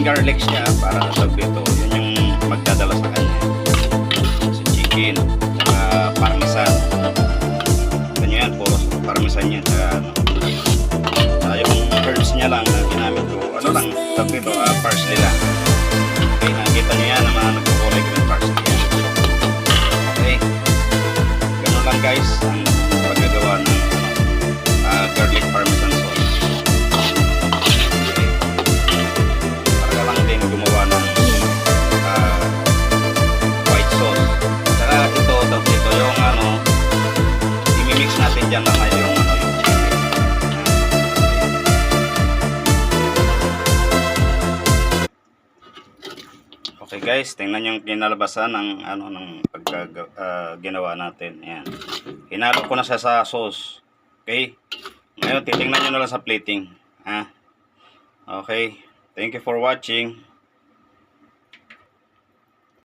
garlic siya para tawag dito. Yun yung magdadala sa kanya. Sa chicken, saka parmesan. Ganyan yan, puro parmesan yan. Saka ano. Yung herbs niya lang na ginamit ko. Ano lang, tawag dito, parsley lang. Okay, nakikita niyo yan, naman nagkukulay ko ng parsley yan. Okay. Ganun lang guys, ang paggagawa ng garlic parmesan sauce. Okay. Para lang din gumawa ng white sauce. Saka ito, dito yung ano, imimix natin dyan lang yung ano, yung chicken. Okay guys, tingnan yung kinalabasan ng ano ng ginawa natin. Ayan. Hinalo ko na siya sa sauce. Okay? Ngayon, titingnan nyo na lang sa plating. Ha? Okay. Thank you for watching.